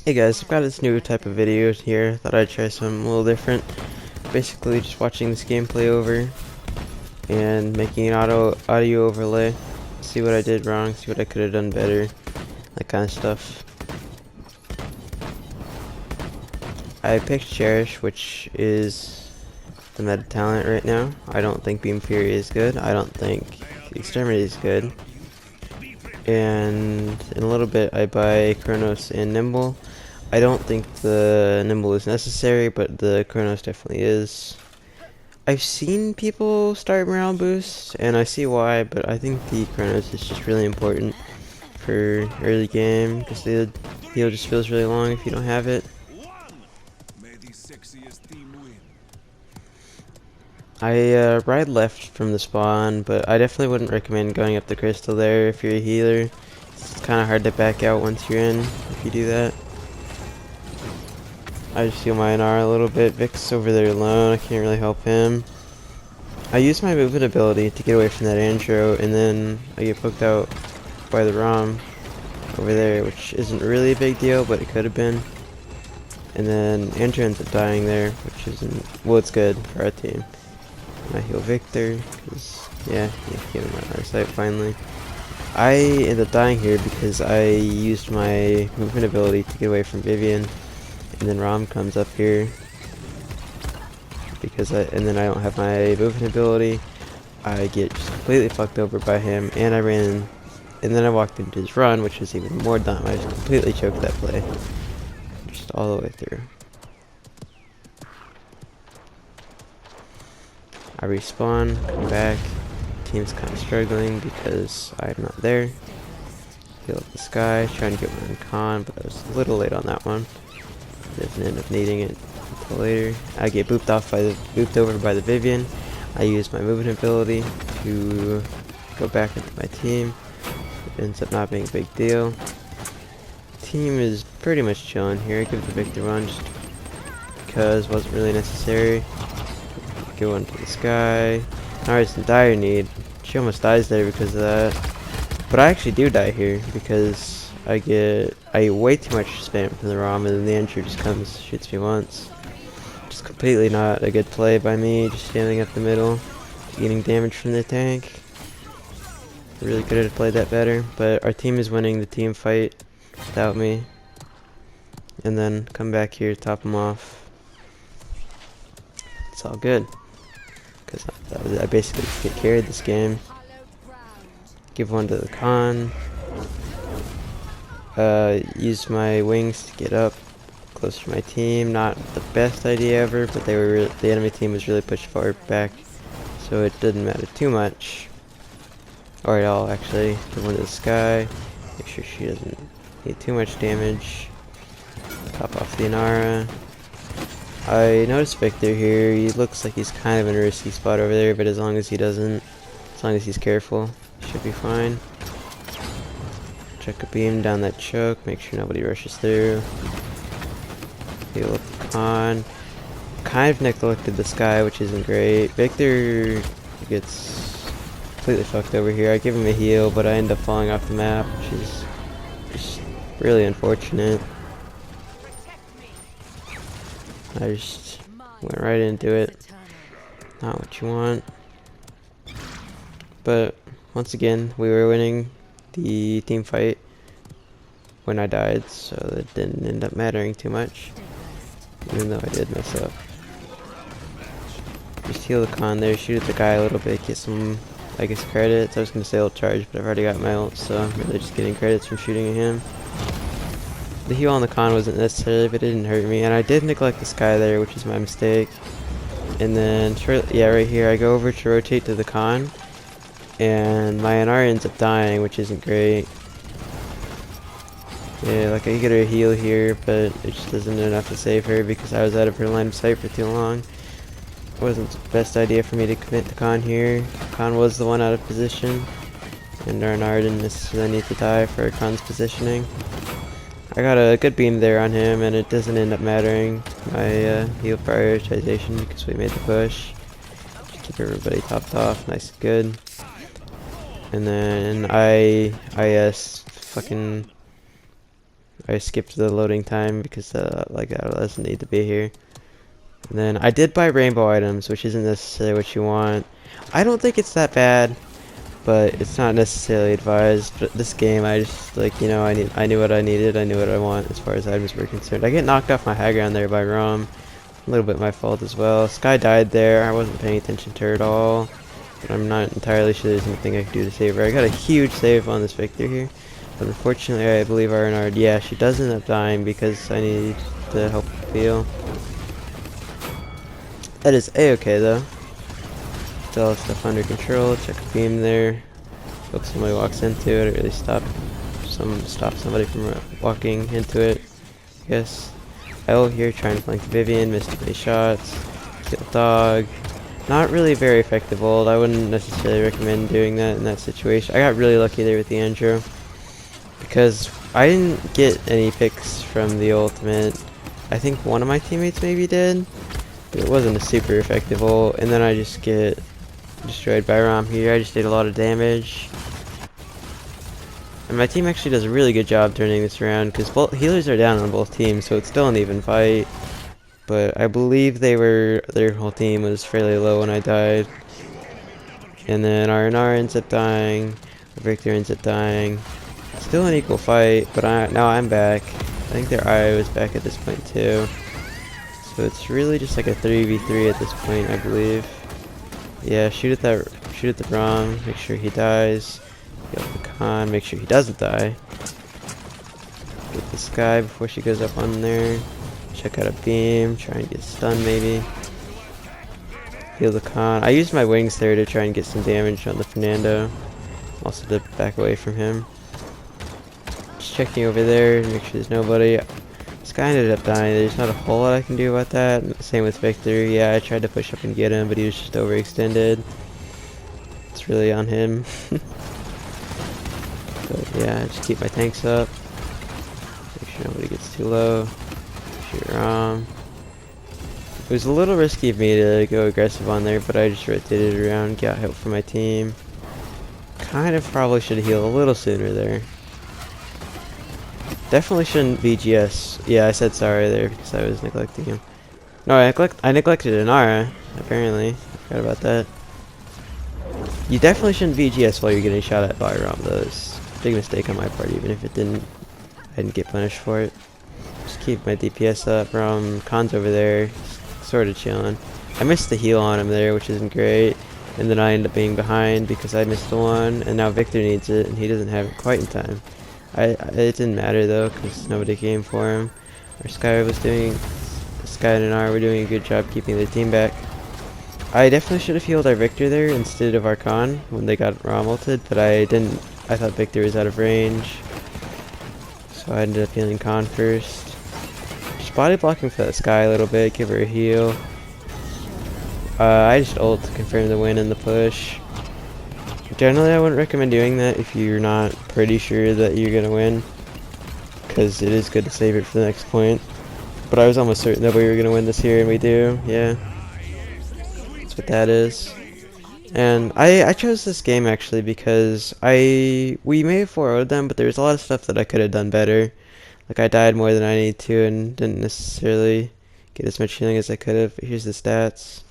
Hey guys, I've got this new type of video here. Thought I'd try something a little different. Basically just watching this gameplay over and making an audio overlay. See what I did wrong, see what I could have done better, that kind of stuff. I picked Cherish, which is the meta talent right now. I don't think Beam Furia is good. I don't think Exterminate is good. And in a little bit I buy Chronos and Nimble. I don't think the Nimble is necessary, but the Chronos definitely is. I've seen people start morale boosts, and I see why, but I think the Chronos is just really important for early game, because the heal just feels really long if you don't have it. I ride left from the spawn, but I definitely wouldn't recommend going up the crystal there if you're a healer. It's kind of hard to back out once you're in if you do that. I just heal my NR a little bit. Vic's over there alone. I can't really help him. I use my movement ability to get away from that intro, and then I get poked out by the ROM over there, which isn't really a big deal, but it could have been. And then Andrew ends up dying there, which isn't, well, it's good for our team. And I heal Victor, because, yeah, he came in my sight finally. I end up dying here because I used my movement ability to get away from Vivian. And then Rom comes up here because and then I don't have my movement ability. I get just completely fucked over by him, and I ran in, and then I walked into his run, which was even more dumb. I just completely choked that play, just all the way through. I respawn, come back. Team's kind of struggling because I'm not there. Heal up the sky, trying to get one in con, but I was a little late on that one. Doesn't end up needing it until later. I get booped over by the Vivian. I use my movement ability to go back into my team. It ends up not being a big deal. Team is pretty much chilling here. I give the Victor one just because it wasn't really necessary. Go into the sky. Alright, in dire need. She almost dies there because of that. But I actually do die here because I get way too much spam from the ROM, and then the entry just comes, shoots me once. Just completely not a good play by me, just standing up the middle, eating damage from the tank. Really could have played that better, but our team is winning the team fight without me. And then come back here, top them off. It's all good, because I basically carried this game. Give one to the con. Used my wings to get up closer to my team. Not the best idea ever, but the enemy team was really pushed far back, so it didn't matter too much, or at all actually. Give one to the sky. Make sure she doesn't need too much damage. Top off the Inara. I noticed Victor here. He looks like he's kind of in a risky spot over there, but as long as he's careful, he should be fine. Check a beam down that choke, make sure nobody rushes through. Heal up the con. Kind of neglected the sky, which isn't great. Victor gets completely fucked over here. I give him a heal, but I end up falling off the map, which is just really unfortunate. I just went right into it. Not what you want. But once again, we were winning the team fight when I died, so it didn't end up mattering too much, even though I did mess up. Just heal the con there, shoot at the guy a little bit, get some, I guess, credits. I was going to say ult charge, but I've already got my ult, so I'm really just getting credits from shooting at him. The heal on the con wasn't necessary, but it didn't hurt me, and I did neglect the sky there, which is my mistake. And then, right here, I go over to rotate to the con, and my NR ends up dying, which isn't great. Yeah, like I get her a heal here, but it just isn't enough to save her because I was out of her line of sight for too long. It wasn't the best idea for me to commit the con here. Con was the one out of position, and our NR didn't necessarily need to die for Con's positioning. I got a good beam there on him, and it doesn't end up mattering my heal prioritization because we made the push. Just keep everybody topped off, nice and good. And then fucking I skipped the loading time because like that doesn't need to be here. And then I did buy rainbow items, which isn't necessarily what you want. I don't think it's that bad, but it's not necessarily advised. But this game, I just like, you know, I knew what I needed, I knew what I want as far as items were concerned. I get knocked off my high ground there by Rom. A little bit my fault as well. Sky died there. I wasn't paying attention to her at all. But I'm not entirely sure there's anything I can do to save her. I got a huge save on this Victor here. But unfortunately, I believe Renard, yeah, she does end up dying because I need to help heal. That is a-okay though. Still have stuff under control. Check a beam there. Hope somebody walks into it. It really stop somebody from walking into it. Yes. L here trying to flank the Vivian. Missed too many shots. Kill dog. Not really very effective ult. I wouldn't necessarily recommend doing that in that situation. I got really lucky there with the Andrew because I didn't get any picks from the ultimate. I think one of my teammates maybe did. But it wasn't a super effective ult. And then I just get destroyed by Rom here. I just did a lot of damage. And my team actually does a really good job turning this around because both healers are down on both teams, so it's still an even fight. But I believe their whole team was fairly low when I died. And then R&R ends up dying. Victor ends up dying. Still an equal fight, but now I'm back. I think their IO is back at this point too. So it's really just like a 3v3 at this point, I believe. Yeah, shoot at the Rom, make sure he dies. Get the Khan, make sure he doesn't die. Get this guy before she goes up on there. Check out a beam, try and get stunned maybe. Heal the Khan. I used my wings there to try and get some damage on the Fernando. Also to back away from him. Just checking over there, make sure there's nobody. This guy ended up dying. There's not a whole lot I can do about that. Same with Victor. Yeah, I tried to push up and get him, but he was just overextended. It's really on him. But yeah, just keep my tanks up. Make sure nobody gets too low. Shoot Rom. It was a little risky of me to go aggressive on there, but I just rotated around, got help from my team. Kind of probably should have healed a little sooner there. Definitely shouldn't VGS. Yeah, I said sorry there because I was neglecting him. No, I neglected Inara, apparently. I forgot about that. You definitely shouldn't VGS while you're getting shot at by Rom, though. It's a big mistake on my part, even if I didn't get punished for it. Just keep my DPS up. Rom, Khan's over there, sort of chilling. I missed the heal on him there, which isn't great. And then I end up being behind because I missed the one, and now Victor needs it, and he doesn't have it quite in time. It didn't matter though, because nobody came for him. Sky and I were doing a good job keeping the team back. I definitely should have healed our Victor there instead of our Khan when they got Rom ulted, but I didn't. I thought Victor was out of range, so I ended up healing Khan first. Just body blocking for that Sky a little bit, give her a heal. I just ult to confirm the win and the push. Generally, I wouldn't recommend doing that if you're not pretty sure that you're gonna win, because it is good to save it for the next point. But I was almost certain that we were gonna win this here, and we do. Yeah, that's what that is. And I chose this game actually because we may have 4-0'd them, but there's a lot of stuff that I could have done better. Like I died more than I need to, and didn't necessarily get as much healing as I could have. Here's the stats.